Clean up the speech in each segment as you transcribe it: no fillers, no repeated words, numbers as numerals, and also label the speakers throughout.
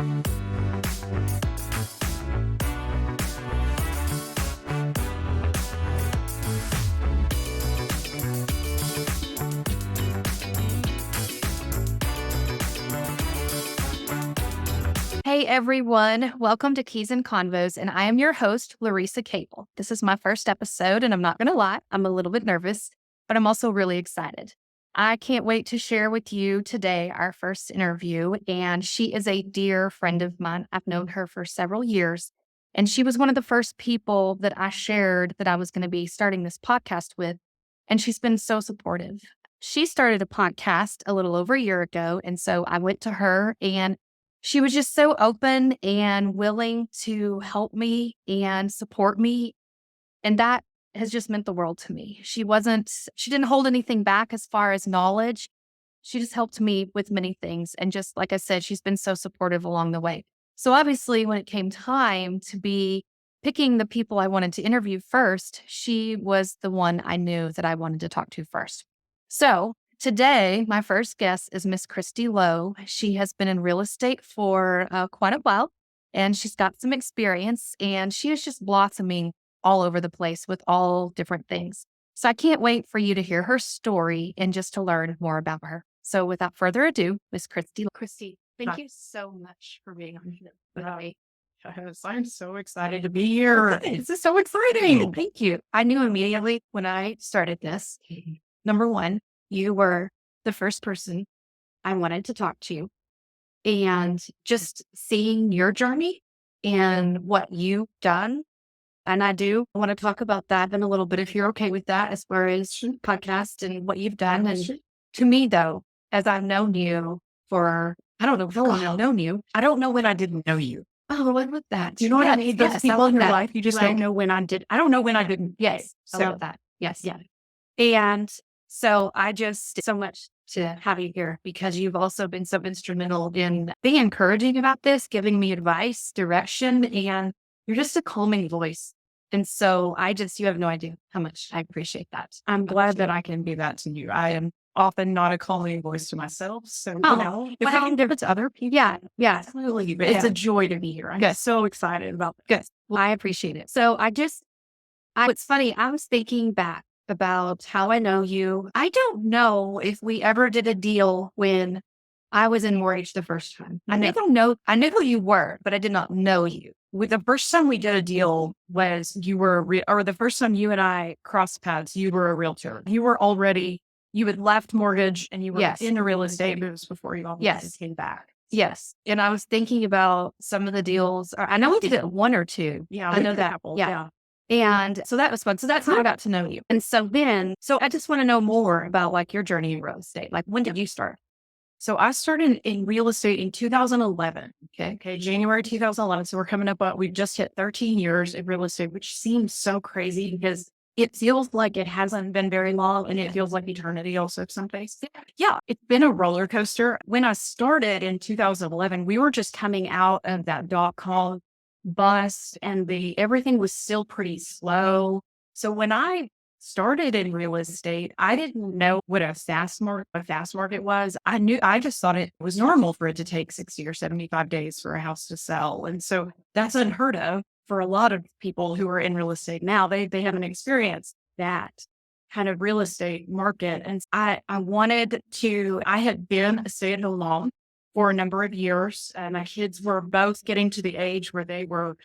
Speaker 1: Hey everyone, welcome to Keys and Convos, and I am your host, Larissa Cable. This is my first episode, and I'm not going to lie, I'm a little bit nervous, but I'm also really excited. I can't wait to share with you today our first interview, and she is a dear friend of mine. I've known her for several years, and she was one of the first people that I shared that I was going to be starting this podcast with, and she's been so supportive. She started a podcast a little over a year ago, and so I went to her and she was just so open and willing to help me and support me. And that has just meant the world to me. She didn't hold anything back as far as knowledge. She just helped me with many things. And just like I said, she's been so supportive along the way. So obviously, when it came time to be picking the people I wanted to interview first, she was the one I knew that I wanted to talk to first. So today, my first guest is Miss Kristi Lowe. She has been in real estate for quite a while, and she's got some experience, and she is just blossoming all over the place with all different things. So I can't wait for you to hear her story and just to learn more about her. So without further ado, Miss Kristi. Kristi, thank you so much for being on here today.
Speaker 2: Yes, I'm so excited to be here. This is so exciting.
Speaker 1: Thank you. I knew immediately when I started this, number one, you were the first person I wanted to talk to. And just seeing your journey and what you've done. And I want to talk about that in a little bit, if you're okay with that, as far as podcast and what you've done. And to me, though, as I've known you for, I don't know how long I've known you.
Speaker 2: I don't know when I didn't know you.
Speaker 1: Oh, what was that?
Speaker 2: Do you know what I mean? Those
Speaker 1: Yes,
Speaker 2: people in your
Speaker 1: that.
Speaker 2: life, you just don't know when I did. I don't know when I didn't.
Speaker 1: Yes, I love that. Yes. Yeah. And so I just so much to have you here because you've also been so instrumental in being encouraging about this, giving me advice, direction, and you're just a calming voice. And so you have no idea how much I appreciate that.
Speaker 2: I'm glad that I can be that to you. I am often not a calming voice to myself. So, if I can give it to other people.
Speaker 1: Yeah.
Speaker 2: Absolutely. But it's a joy to be here. I'm so excited about that.
Speaker 1: Good. Well, I appreciate it. So it's funny. I was thinking back about how I know you. I don't know if we ever did a deal when I was in mortgage the first time. I knew who you were, but I did not know you.
Speaker 2: The first time we did a deal was the first time you and I crossed paths, you were a realtor. You had left mortgage and you were into real estate moves before you all came back.
Speaker 1: Yes. And I was thinking about some of the deals. I know we did it one or two.
Speaker 2: Yeah.
Speaker 1: I know that. Yeah. And so that was fun. So that's how I got to know you. And so I just want to know more about like your journey in real estate. Like when did you start?
Speaker 2: So I started in real estate in 2011. Okay. January 2011. So we're coming up, we just hit 13 years in real estate, which seems so crazy because it feels like it hasn't been very long and it feels like eternity also some days. Yeah. It's been a roller coaster. When I started in 2011, we were just coming out of that .com bust and everything was still pretty slow. So when I started in real estate, I didn't know what a fast market was. I just thought it was normal for it to take 60 or 75 days for a house to sell. And so that's unheard of for a lot of people who are in real estate now. They haven't experienced that kind of real estate market. And I had been a stay-at-home mom for a number of years. My kids were both getting to the age where they were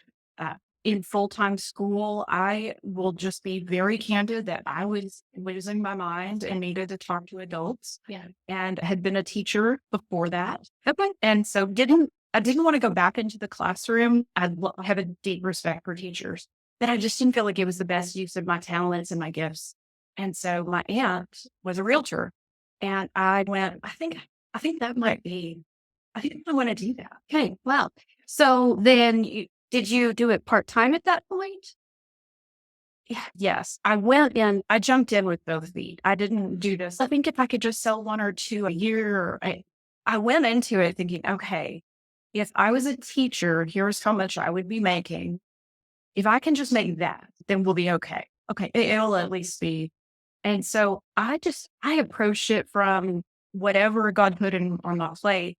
Speaker 2: in full-time school. I will just be very candid that I was losing my mind and needed to talk to adults.
Speaker 1: Yeah.
Speaker 2: And had been a teacher before that. Okay. And so I didn't want to go back into the classroom. I have a deep respect for teachers, but I just didn't feel like it was the best use of my talents and my gifts. And so my aunt was a realtor and I went, I think I think I want to do that.
Speaker 1: Okay. Wow. So then did you do it part-time at that point?
Speaker 2: Yes, I jumped in with both feet. I didn't do this. I think if I could just sell one or two a year, I went into it thinking, okay, if I was a teacher, here's how much I would be making. If I can just make that, then we'll be okay. Okay. It'll at least be. And so I approached it from whatever God put on my plate.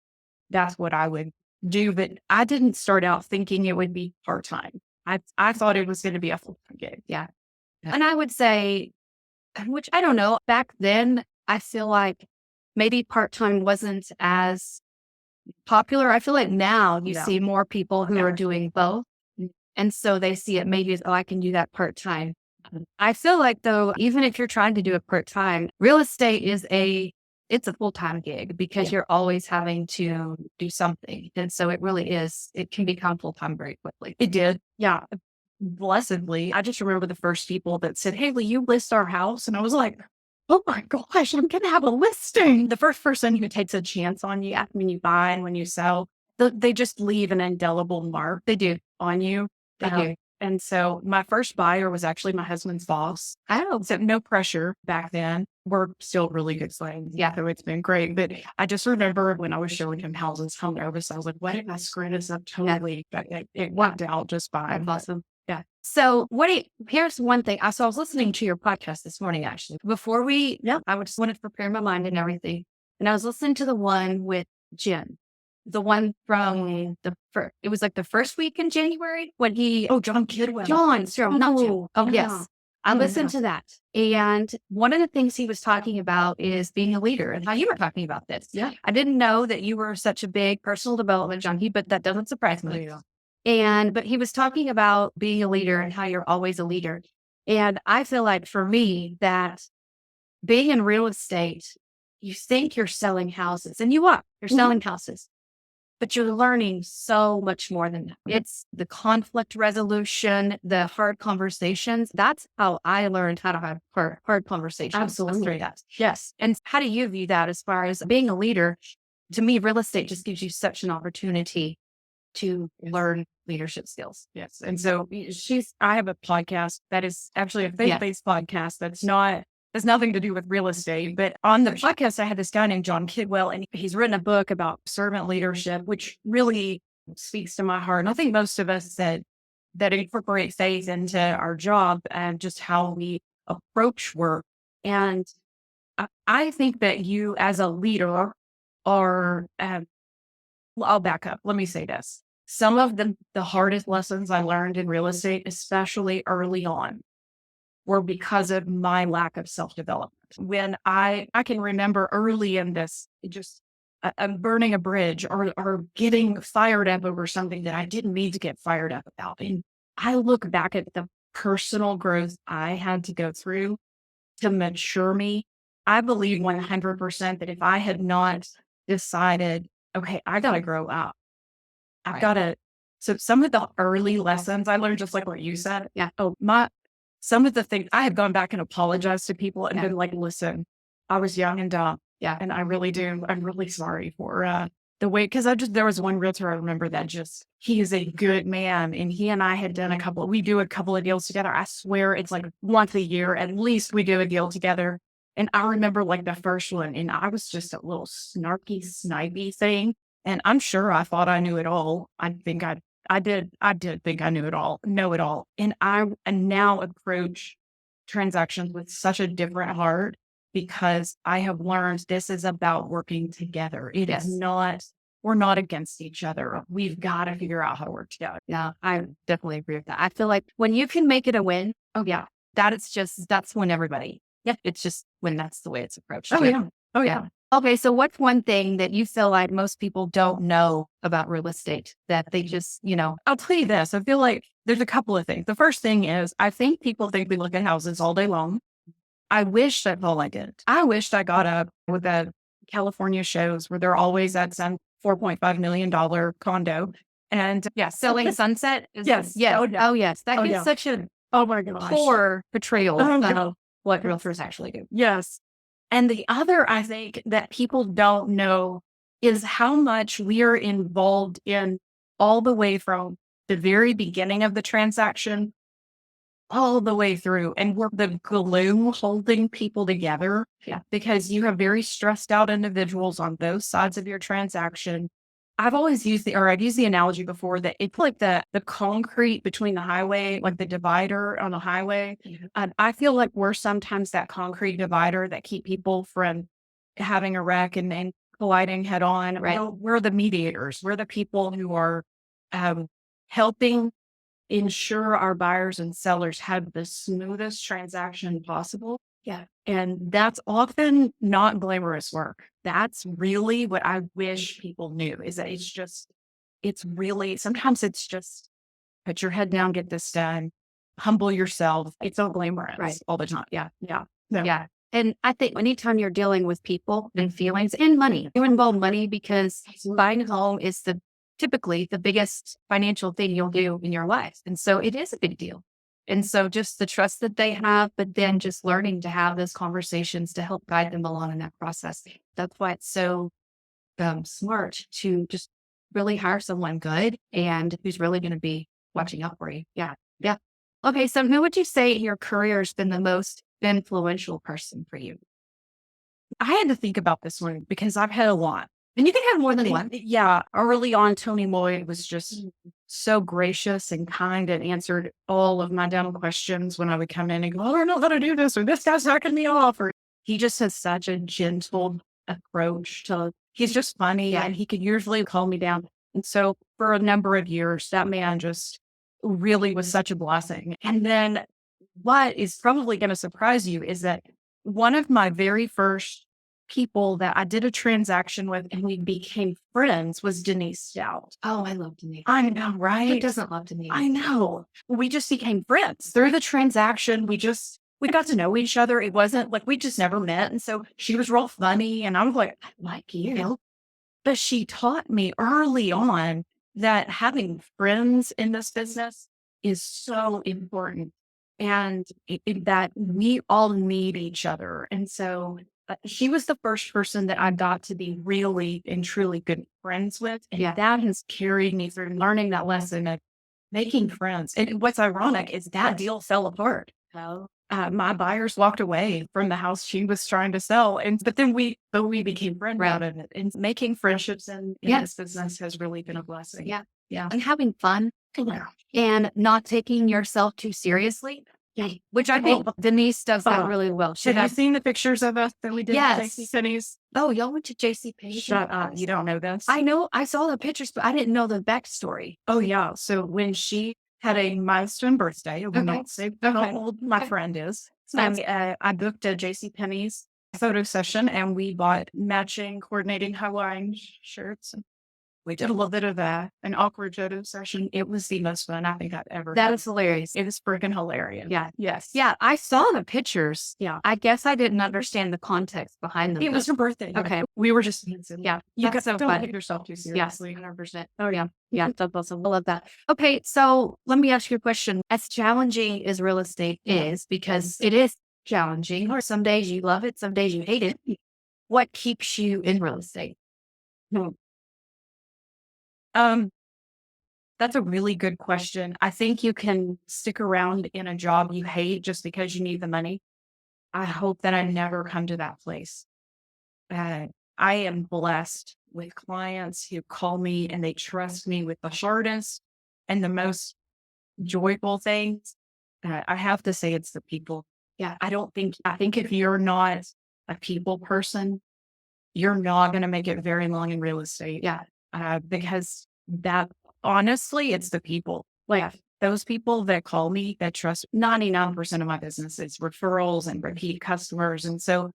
Speaker 2: That's what I would do, but I didn't start out thinking it would be part-time. I thought it was going to be a full-time gig.
Speaker 1: Yeah. And I would say, which I don't know, back then, I feel like maybe part time wasn't as popular. I feel like now you
Speaker 2: Yeah.
Speaker 1: see more people who are doing both. And so they see it maybe as, oh, I can do that part time. I feel like though, even if you're trying to do it part time, real estate it's a full time gig because you're always having to do something. And so it really is, it can become full time very quickly.
Speaker 2: It did. Yeah. Blessedly. I just remember the first people that said, "Hey, will you list our house?" And I was like, "Oh my gosh, I'm going to have a listing." The first person who takes a chance on you when you buy and when you sell, they just leave an indelible mark.
Speaker 1: They do.
Speaker 2: On you.
Speaker 1: They do.
Speaker 2: And so my first buyer was actually my husband's boss.
Speaker 1: Oh,
Speaker 2: So no pressure back then. We're still really good friends.
Speaker 1: Yeah.
Speaker 2: So it's been great. But I just remember when I was showing him houses, how nervous I was like, what if I screw this up totally? But it worked out just fine.
Speaker 1: That's awesome. Yeah. So here's one thing. I was listening to your podcast this morning, actually, before I just wanted to prepare my mind and everything. And I was listening to the one with Jen, the one from it was like the first week in January when
Speaker 2: John Kidwell.
Speaker 1: not Jen. Oh, yes. I
Speaker 2: Oh,
Speaker 1: listened to that. And one of the things he was talking about is being a leader and how you were talking about this.
Speaker 2: Yeah.
Speaker 1: I didn't know that you were such a big personal development junkie, but that doesn't surprise me. But he was talking about being a leader and how you're always a leader. And I feel like for me that being in real estate, you think you're selling houses and you're selling houses, but you're learning so much more than that. It's the conflict resolution, the hard conversations. That's how I learned how to have hard conversations.
Speaker 2: Absolutely.
Speaker 1: Yes. And how do you view that as far as being a leader? To me, real estate just gives you such an opportunity to learn leadership skills.
Speaker 2: Yes. And so I have a podcast that is actually a faith-based podcast has nothing to do with real estate. But on the podcast, I had this guy named John Kidwell, and he's written a book about servant leadership, which really speaks to my heart. And I think most of us that incorporate faith into our job and just how we approach work. And I think that you as a leader are, I'll back up. Let me say this. Some of the hardest lessons I learned in real estate, especially early on, were because of my lack of self-development. When I can remember early in this, I'm burning a bridge or getting fired up over something that I didn't need to get fired up about. And I look back at the personal growth I had to go through to mature me. I believe 100% that if I had not decided, okay, I got to grow up. I've got to. So some of the early lessons I learned, just like what you said.
Speaker 1: Yeah.
Speaker 2: Some of the things I have gone back and apologized to people and been like, listen, I was young and dumb.
Speaker 1: Yeah.
Speaker 2: And I really do. I'm really sorry for the way, because there was one realtor I remember that he is a good man. And he and I had done we do a couple of deals together. I swear it's like once a year, at least we do a deal together. And I remember like the first one, and I was just a little snarky, snipey thing. And I'm sure I thought I knew it all. I did think I know it all. And I now approach transactions with such a different heart because I have learned this is about working together. It is not, we're not against each other. We've got to figure out how to work together.
Speaker 1: Yeah, I definitely agree with that. I feel like when you can make it a win, that's when it's just when that's the way it's approached.
Speaker 2: Oh, yeah.
Speaker 1: Okay, so what's one thing that you feel like most people don't know about real estate that they just,
Speaker 2: I'll tell you this. I feel like there's a couple of things. The first thing is I think people think we look at houses all day long. I wish that's all I did. I wished I got up with the California shows where they're always at some $4.5 million condo. And
Speaker 1: selling Sunset.
Speaker 2: Yes.
Speaker 1: Yes. That is such a
Speaker 2: my gosh.
Speaker 1: poor portrayal of what realtors actually do.
Speaker 2: Yes. And the other, I think, that people don't know is how much we are involved in all the way from the very beginning of the transaction all the way through. And we're the glue holding people together.
Speaker 1: Yeah.
Speaker 2: Because you have very stressed out individuals on both sides of your transaction. I've used the analogy before that it's like the concrete between the highway, like the divider on the highway. I feel like we're sometimes that concrete divider that keep people from having a wreck and colliding head on.
Speaker 1: Right.
Speaker 2: We're the mediators. We're the people who are helping ensure our buyers and sellers have the smoothest transaction possible.
Speaker 1: Yeah.
Speaker 2: And that's often not glamorous work. That's really what I wish people knew is that it's really, sometimes it's just put your head down, get this done, humble yourself. It's so glamorous all the time.
Speaker 1: Yeah.
Speaker 2: Yeah.
Speaker 1: Yeah. And I think anytime you're dealing with people and feelings and money, you involve money because buying a home is typically the biggest financial thing you'll do in your life. And so it is a big deal. And so just the trust that they have, but then just learning to have those conversations to help guide them along in that process. That's why it's so smart to just really hire someone good and who's really going to be watching out for you. Yeah. Yeah. Okay. So who would you say in your career has been the most influential person for you?
Speaker 2: I had to think about this one because I've had a lot.
Speaker 1: And you can have more than one.
Speaker 2: Yeah. Early on, Tony Lloyd was just so gracious and kind and answered all of my dumb questions when I would come in and go, oh, I don't know how to do this, or this guy's knocking me off. Or he just has such a gentle approach to, he's just funny and he could usually calm me down. And so for a number of years, that man just really was such a blessing. And then what is probably going to surprise you is that one of my very first people that I did a transaction with and we became friends was Denise Stout.
Speaker 1: Oh, I love Denise.
Speaker 2: I know, right?
Speaker 1: Who doesn't love Denise?
Speaker 2: I know. We just became friends through the transaction. We got to know each other. It wasn't like we just never met. And so she was real funny. And I was like, I like you. But she taught me early on that having friends in this business is so important and that we all need each other. And so she was the first person that I got to be really and truly good friends with. And that has carried me through learning that lesson of making friends. And what's ironic is that deal fell apart. My buyers walked away from the house she was trying to sell. But then we became friends out of it. And making friendships in this business has really been a blessing.
Speaker 1: Yeah. Yeah. And having fun and not taking yourself too seriously. Yeah. Which I think Denise does that really well.
Speaker 2: Have you seen the pictures of us that we did at JCPenney's?
Speaker 1: Oh, y'all went to JCPenney's?
Speaker 2: Shut up. You don't know this.
Speaker 1: I know. I saw the pictures, but I didn't know the backstory.
Speaker 2: Oh, yeah. So when she had a milestone birthday, I will not say how old my friend is. I booked a JCPenney's photo session and we bought matching coordinating Hawaiian shirts. And we did a little bit of an awkward photo session. It was the most fun I think I've ever
Speaker 1: That
Speaker 2: had.
Speaker 1: is hilarious.
Speaker 2: It is freaking hilarious.
Speaker 1: Yeah.
Speaker 2: Yes.
Speaker 1: Yeah. I saw the pictures.
Speaker 2: Yeah.
Speaker 1: I guess I didn't understand the context behind them.
Speaker 2: It was her birthday.
Speaker 1: Okay.
Speaker 2: We were just dancing.
Speaker 1: Yeah.
Speaker 2: You
Speaker 1: That's so
Speaker 2: don't
Speaker 1: fun.
Speaker 2: take yourself too seriously.
Speaker 1: 100%. Oh, yeah. Yeah. That's awesome. I love that. Okay. So let me ask you a question. As challenging as real estate is, because it is challenging, or some days you love it, some days you hate it. What keeps you in real estate?
Speaker 2: That's a really good question. I think you can stick around in a job you hate just because you need the money. I hope that I never come to that place. I am blessed with clients who call me and they trust me with the hardest and the most joyful things. I have to say it's the people.
Speaker 1: Yeah.
Speaker 2: I think if you're not a people person, you're not going to make it very long in real estate.
Speaker 1: Yeah.
Speaker 2: Because that honestly, it's the people. Like those people that call me that trust 99% of my business is referrals and repeat customers. And so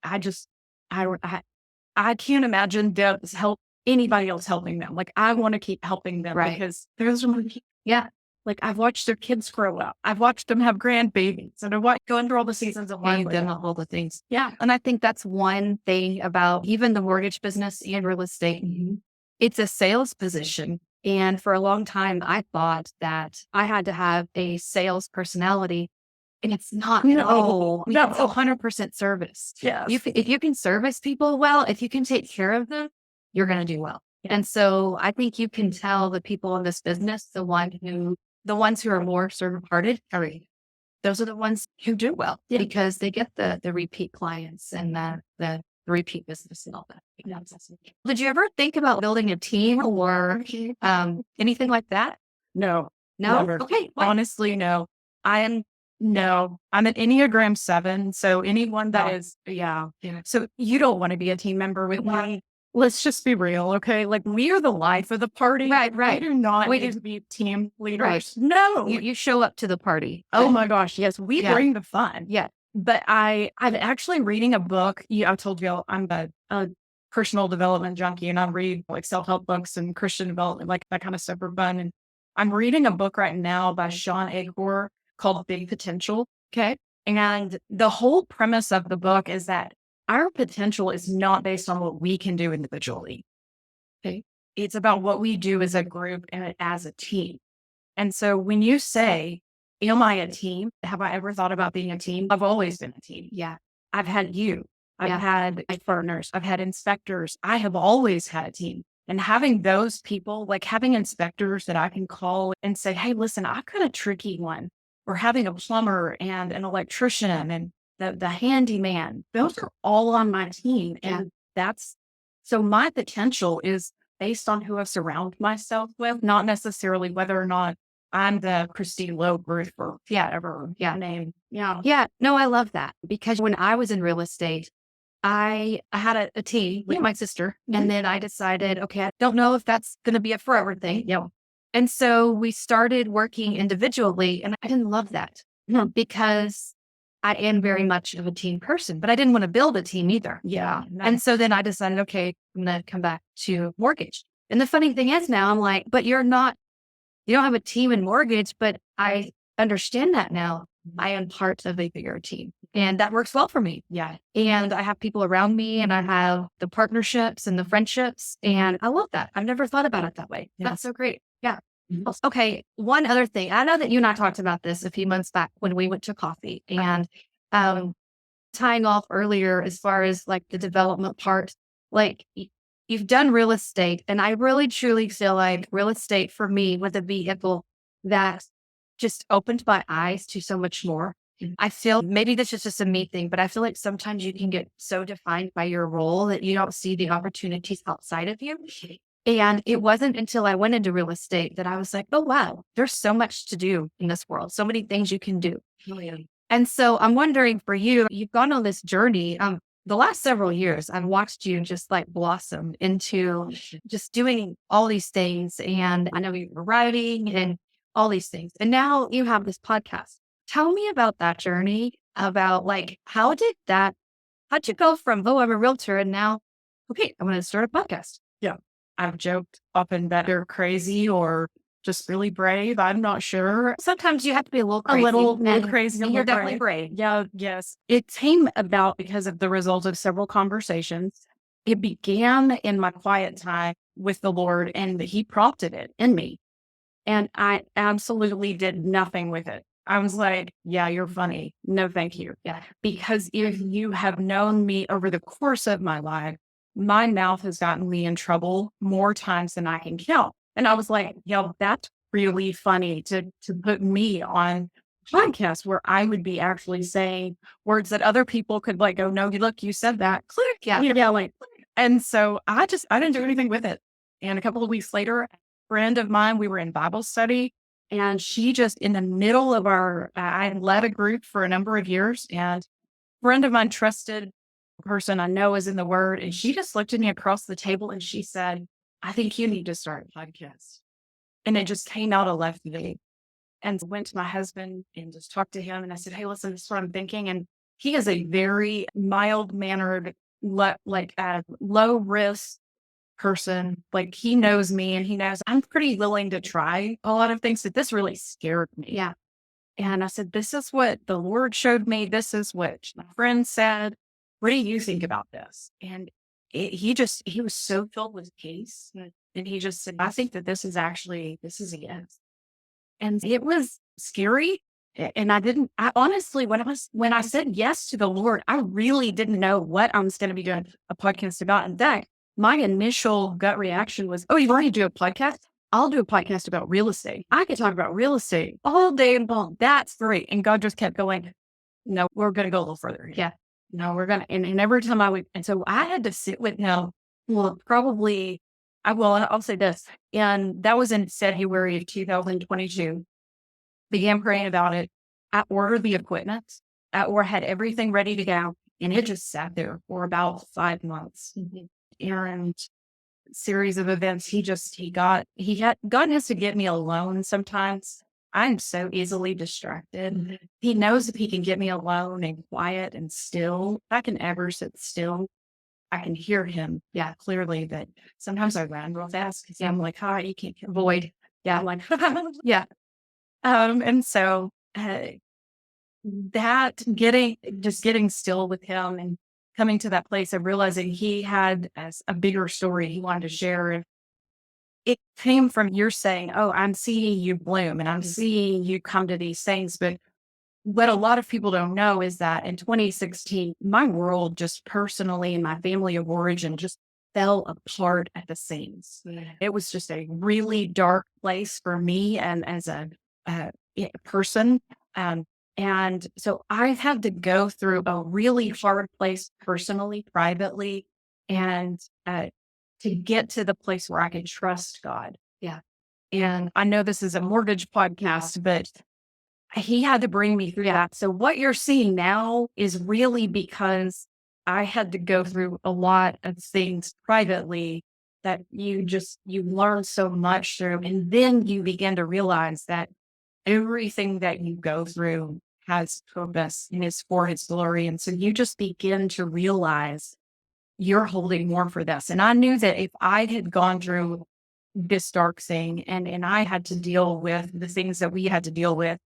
Speaker 2: I can't imagine anybody else helping them. Like I want to keep helping them because there's really people.
Speaker 1: Yeah.
Speaker 2: Like I've watched their kids grow up. I've watched them have grandbabies and I've watched go through all the seasons of life.
Speaker 1: Them all the things.
Speaker 2: Yeah.
Speaker 1: And I think that's one thing about even the mortgage business and real estate.
Speaker 2: Mm-hmm.
Speaker 1: It's a sales position. And for a long time, I thought that I had to have a sales personality. And it's not at all. It's 100% service.
Speaker 2: Yeah.
Speaker 1: If you can service people well, if you can take care of them, you're going to do well. Yeah. And so I think you can tell the people in this business, the ones who are more servant-hearted, those are the ones who do well because they get the repeat clients and the repeat business and all that. Did you ever think about building a team or anything like that?
Speaker 2: No.
Speaker 1: No.
Speaker 2: Never.
Speaker 1: Okay.
Speaker 2: Honestly, no. I am No, I'm an Enneagram 7. So anyone that is, yeah. So you don't want to be a team member with me. Let's just be real, okay? Like we are the life of the party.
Speaker 1: Right, right.
Speaker 2: We do not
Speaker 1: We
Speaker 2: need
Speaker 1: do-
Speaker 2: to be team leaders.
Speaker 1: Right.
Speaker 2: No.
Speaker 1: You show up to the party.
Speaker 2: Oh my gosh, yes, we
Speaker 1: Yeah.
Speaker 2: bring the fun.
Speaker 1: Yeah.
Speaker 2: But I'm actually reading a book. I told you I'm a personal development junkie, and I read like self-help books and Christian development, like that kind of stuff for fun. And I'm reading a book right now by Sean Agor called Big Potential. Okay. And the whole premise of the book is that our potential is not based on what we can do individually. Okay. It's about what we do as a group and as a team. And so when you say, am I a team? Have I ever thought about being a team? I've always been a team.
Speaker 1: Yeah.
Speaker 2: I've had you. I've
Speaker 1: Yeah.
Speaker 2: had partners. I've had inspectors. I have always had a team. And having those people, like having inspectors that I can call and say, hey, listen, I've got a tricky one. Or having a plumber and an electrician and the handyman, those are all on my team. And that's so my potential is based on who I surround myself with, not necessarily whether or not I'm the Kristi Lowe group or ever name. Yeah.
Speaker 1: Yeah. No, I love that because when I was in real estate, I had a team with my sister, and then I decided, okay, I don't know if that's going to be a forever thing.
Speaker 2: Yeah.
Speaker 1: And so we started working individually, and I didn't love that because I am very much of a team person, but I didn't want to build a team either.
Speaker 2: Yeah.
Speaker 1: And so then I decided, okay, I'm going to come back to mortgage. And the funny thing is now I'm like, but you don't have a team in mortgage, but I understand that now. I am part of a bigger team, and that works well for me.
Speaker 2: Yeah.
Speaker 1: And I have people around me, and I have the partnerships and the friendships, and I love that. I've never thought about it that way.
Speaker 2: Yes.
Speaker 1: That's so great. Yeah.
Speaker 2: Mhm.
Speaker 1: Okay. One other thing. I know that you and I talked about this a few months back when we went to coffee, and tying off earlier as far as like the development part, like you've done real estate, and I really truly feel like real estate for me was a vehicle that just opened my eyes to so much more. I feel maybe this is just a me thing, but I feel like sometimes you can get so defined by your role that you don't see the opportunities outside of you. And it wasn't until I went into real estate that I was like, oh, wow, there's so much to do in this world, so many things you can do. And so I'm wondering for you, you've gone on this journey. The last several years, I've watched you just like blossom into just doing all these things. And I know you were writing and all these things. And now you have this podcast. Tell me about that journey, about like, how'd you go from, oh, I'm a realtor and now, okay, I'm going to start a podcast.
Speaker 2: Yeah. I've joked often that they're crazy or just really brave. I'm not sure.
Speaker 1: Sometimes you have to be a little
Speaker 2: A
Speaker 1: crazy.
Speaker 2: little
Speaker 1: and
Speaker 2: crazy.
Speaker 1: you're definitely brave.
Speaker 2: Yeah. Yes. It came about because of the result of several conversations. It began in my quiet time with the Lord, and He prompted it in me. And I absolutely did nothing with it. I was like, yeah, you're funny. No, thank you.
Speaker 1: Yeah.
Speaker 2: Because if you have known me over the course of my life, my mouth has gotten me in trouble more times than I can count. And I was like, that's really funny to put me on podcasts where I would be actually saying words that other people could like go, no, look, you said that. Click.
Speaker 1: Yeah.
Speaker 2: Yeah. Like, and so I didn't do anything with it. And a couple of weeks later, a friend of mine, we were in Bible study, and she just in the middle of I had led a group for a number of years, and a friend of mine, trusted person I know is in the Word, and she just looked at me across the table and she said, I think you need to start a podcast. And it just came out of left field. And went to my husband and just talked to him. And I said, hey, listen, this is what I'm thinking. And he is a very mild mannered, low risk person. Like he knows me and he knows I'm pretty willing to try a lot of things, that this really scared me.
Speaker 1: Yeah.
Speaker 2: And I said, this is what the Lord showed me. This is what my friend said. What do you think about this? And he was so filled with peace. And he just said, I think that this is a yes. And it was scary. And I honestly, when I said yes to the Lord, I really didn't know what I was going to be doing a podcast about. In fact, my initial gut reaction was, oh, you want to do a podcast? I'll do a podcast about real estate. I can talk about real estate all day long. That's great. And God just kept going, no, we're going to go a little further.
Speaker 1: Yeah.
Speaker 2: No, we're going to, and every time and so I had to sit with him. Well, probably, I'll say this. And that was in February of 2022. Began praying about it. I ordered the equipment or had everything ready to go. And it just sat there for about 5 months. And series of events, God has to get me alone sometimes. I'm so easily distracted. He knows if he can get me alone and quiet and still, if I can ever sit still, I can hear him, clearly. But sometimes I run real fast because I'm like, hi, you can't avoid. Yeah, I'm like, yeah. And so that getting still with him and coming to that place of realizing he had as a bigger story he wanted to share. And it came from your saying, oh, I'm seeing you bloom and I'm seeing you come to these things. But what a lot of people don't know is that in 2016, my world just personally and my family of origin just fell apart at the seams. It was just a really dark place for me and as a person. And so I've had to go through a really hard place personally, privately, and to get to the place where I can trust God. Yeah. And I know this is a mortgage podcast, but he had to bring me through that. So what you're seeing now is really because I had to go through a lot of things privately that you learn so much through. And then you begin to realize that everything that you go through has purpose and is for his glory. And so you just begin to realize you're holding more for this. And I knew that if I had gone through this dark thing and I had to deal with the things that we had to deal with,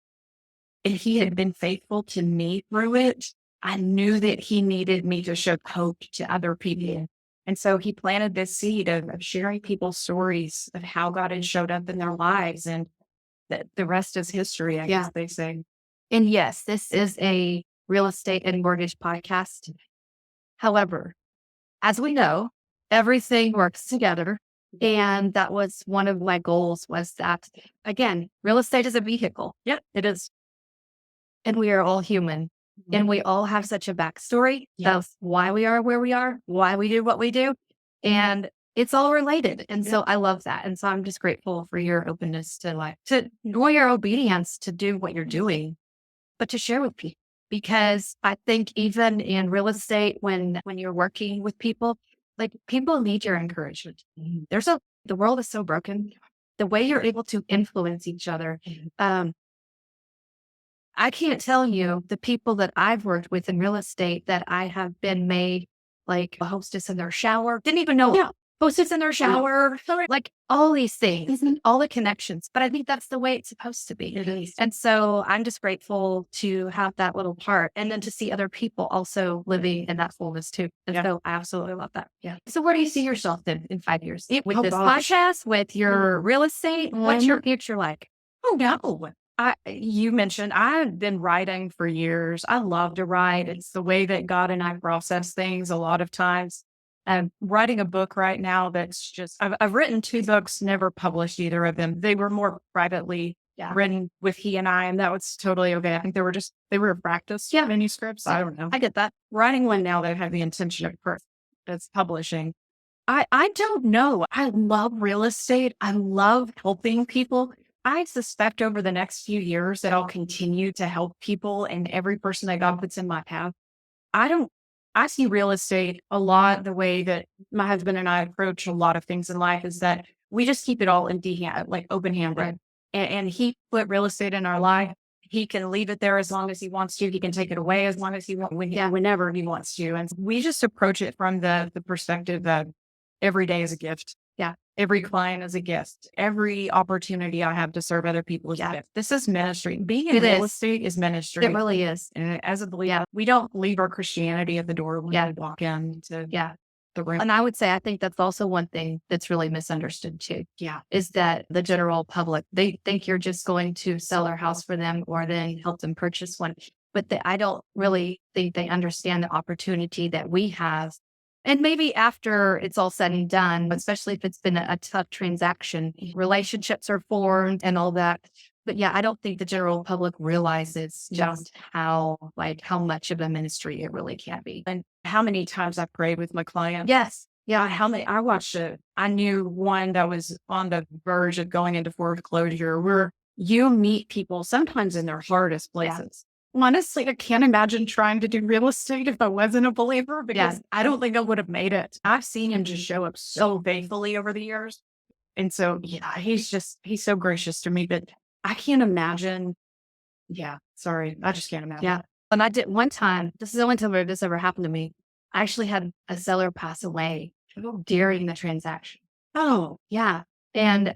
Speaker 2: if he had been faithful to me through it, I knew that he needed me to show hope to other people. And so he planted this seed of sharing people's stories of how God had showed up in their lives. And the rest is history, I guess they say.
Speaker 1: And yes, this is a real estate and mortgage podcast. However, as we know, everything works together. And that was one of my goals was that, again, real estate is a vehicle.
Speaker 2: Yep, it is.
Speaker 1: And we are all human. And we all have such a backstory of why we are where we are, why we do what we do. And it's all related. And so I love that. And so I'm just grateful for your openness to your obedience to do what you're doing, but to share with people. Because I think even in real estate, when you're working with people, like people need your encouragement. The world is so broken. The way you're able to influence each other. I can't tell you the people that I've worked with in real estate that I have been made like a hostess in their shower. Didn't even know hostess in their shower, like all these things, all the connections. But I think that's the way it's supposed to be.
Speaker 2: It is.
Speaker 1: And so I'm just grateful to have that little part and then to see other people also living in that fullness too. And so I absolutely love that. Yeah. So where do you see yourself then in 5 years? With this podcast, with your real estate? What's your future like?
Speaker 2: Oh, no. You mentioned I've been writing for years. I love to write. It's the way that God and I process things a lot of times. I'm writing a book right now that's I've written 2 books, never published either of them. They were more privately written with he and I, and that was totally okay. I think they were practice manuscripts. I don't know.
Speaker 1: I get that.
Speaker 2: Writing one now that I have the intention of that's publishing. I don't know. I love real estate. I love helping people. I suspect over the next few years that I'll continue to help people and every person that God puts in my path. I see real estate a lot the way that my husband and I approach a lot of things in life is that we just keep it all empty hand, like open handed. Right. And he put real estate in our life. He can leave it there as long as he wants to. He can take it away as long as he wants, whenever he wants to. And we just approach it from the perspective that every day is a gift.
Speaker 1: Yeah.
Speaker 2: Every client is a gift. Every opportunity I have to serve other people is a gift. This is ministry. Being in real estate is ministry.
Speaker 1: It really is.
Speaker 2: And as a believer, we don't leave our Christianity at the door when we walk into the room.
Speaker 1: And I would say, I think that's also one thing that's really misunderstood too.
Speaker 2: Yeah.
Speaker 1: Is that the general public, they think you're just going to sell their house for them or then help them purchase one. But I don't really think they understand the opportunity that we have. And maybe after it's all said and done, especially if it's been a tough transaction, relationships are formed and all that. But I don't think the general public realizes just how much of a ministry it really can be.
Speaker 2: And how many times I prayed with my client.
Speaker 1: Yes.
Speaker 2: Yeah. How many I watched it. I knew one that was on the verge of going into foreclosure. you meet people sometimes in their hardest places. Honestly, I can't imagine trying to do real estate if I wasn't a believer because I don't think I would have made it. I've seen him just show up so faithfully over the years. And so, yeah, he's so gracious to me, but I can't imagine. Yeah, sorry. I just can't imagine.
Speaker 1: Yeah. And I did one time, this is the only time where this ever happened to me. I actually had a seller pass away during the transaction.
Speaker 2: Oh,
Speaker 1: Yeah. And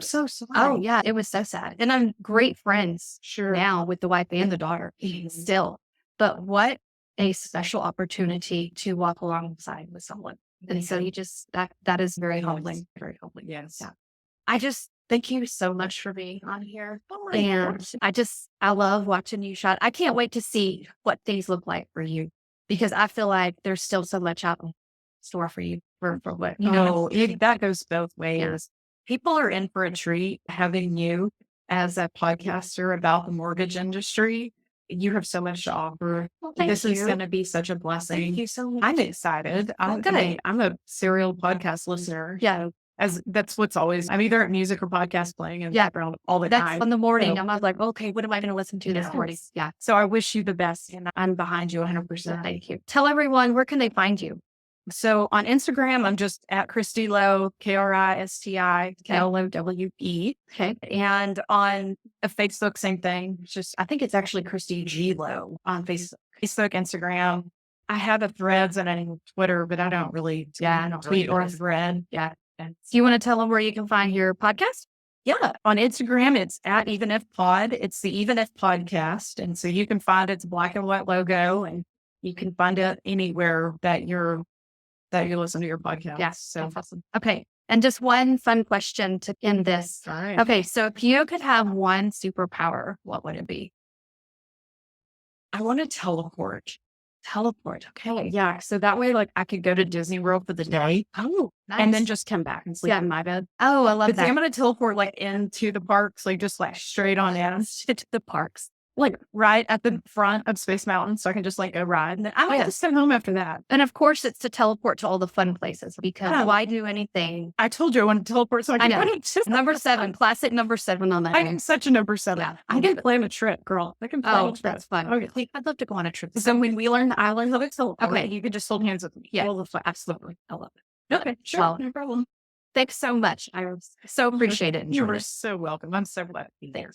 Speaker 2: so sorry.
Speaker 1: oh, yeah, it was so sad. And I'm great friends
Speaker 2: Sure.
Speaker 1: now with the wife and the daughter still. But what a special opportunity to walk alongside with someone. And so you just, that is very humbling. Very humbling.
Speaker 2: Yes.
Speaker 1: Yeah. I just thank you so much for being on here.
Speaker 2: Oh,
Speaker 1: And I love watching you shot. I can't wait to see what things look like for you because I feel like there's still so much out in store for you for what,
Speaker 2: that goes both ways. People are in for a treat having you as a podcaster about the mortgage industry. You have so much to offer.
Speaker 1: Well,
Speaker 2: This is going to be such a blessing.
Speaker 1: Thank you so much.
Speaker 2: I'm excited. I'm a serial podcast listener.
Speaker 1: Yeah.
Speaker 2: As that's what's always, I'm either at music or podcast playing in the background all the
Speaker 1: That's
Speaker 2: time.
Speaker 1: on the morning.
Speaker 2: So-
Speaker 1: I'm like, okay, what am I going to listen to this morning? Yeah.
Speaker 2: So I wish you the best and I'm behind you 100%.
Speaker 1: Thank you. Tell everyone, where can they find you?
Speaker 2: So on Instagram, I'm just at Kristi Lowe, KristiLowe.
Speaker 1: Okay.
Speaker 2: And on Facebook, same thing. It's just, I think it's actually Kristi G. Lowe on Facebook, Instagram. I have a Threads and a Twitter, but I don't really tweet or thread.
Speaker 1: Yeah. Do you want to tell them where you can find your podcast?
Speaker 2: Yeah. On Instagram, it's at Even If Pod. It's the Even If Podcast. And so you can find its black and white logo and you can find it anywhere that you listen to your podcast.
Speaker 1: Yes.
Speaker 2: So
Speaker 1: Awesome. Okay. And just one fun question to end this.
Speaker 2: all right.
Speaker 1: Okay. So if you could have one superpower, what would it be?
Speaker 2: I want to teleport.
Speaker 1: Teleport. Okay.
Speaker 2: Yeah. So that way, like I could go to Disney World for the day
Speaker 1: Oh, nice.
Speaker 2: and then just come back and sleep in my bed.
Speaker 1: oh, I love
Speaker 2: But see, I'm
Speaker 1: that.
Speaker 2: going to teleport like into the parks, like just like straight on in.
Speaker 1: To the parks.
Speaker 2: Like right at the front of Space Mountain, so I can just like go ride. And then I might just stay home after that.
Speaker 1: And of course, it's to teleport to all the fun places because why do anything?
Speaker 2: I told you I want to teleport, so I can
Speaker 1: know.
Speaker 2: go to
Speaker 1: Number 7, classic number 7 on that.
Speaker 2: I am such a number 7.
Speaker 1: Yeah.
Speaker 2: I can plan a trip, girl. I can plan a trip.
Speaker 1: That's fun.
Speaker 2: Okay.
Speaker 1: I'd love to go on a trip.
Speaker 2: So when we learn the islands of it,
Speaker 1: Okay.
Speaker 2: you could just hold hands with me.
Speaker 1: Yeah.
Speaker 2: Well,
Speaker 1: Absolutely. I love it.
Speaker 2: okay, sure,
Speaker 1: Well,
Speaker 2: no problem.
Speaker 1: Thanks so much. I so appreciate it.
Speaker 2: You
Speaker 1: Enjoyed
Speaker 2: were
Speaker 1: it.
Speaker 2: so welcome. I'm so glad to be there.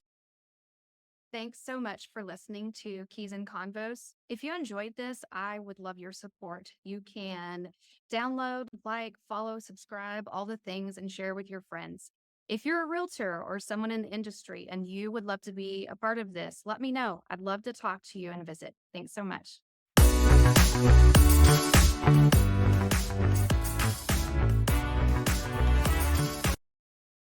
Speaker 1: Thanks so much for listening to Keys and Convos. If you enjoyed this, I would love your support. You can download, like, follow, subscribe, all the things, and share with your friends. If you're a realtor or someone in the industry and you would love to be a part of this, let me know. I'd love to talk to you and visit. Thanks so much.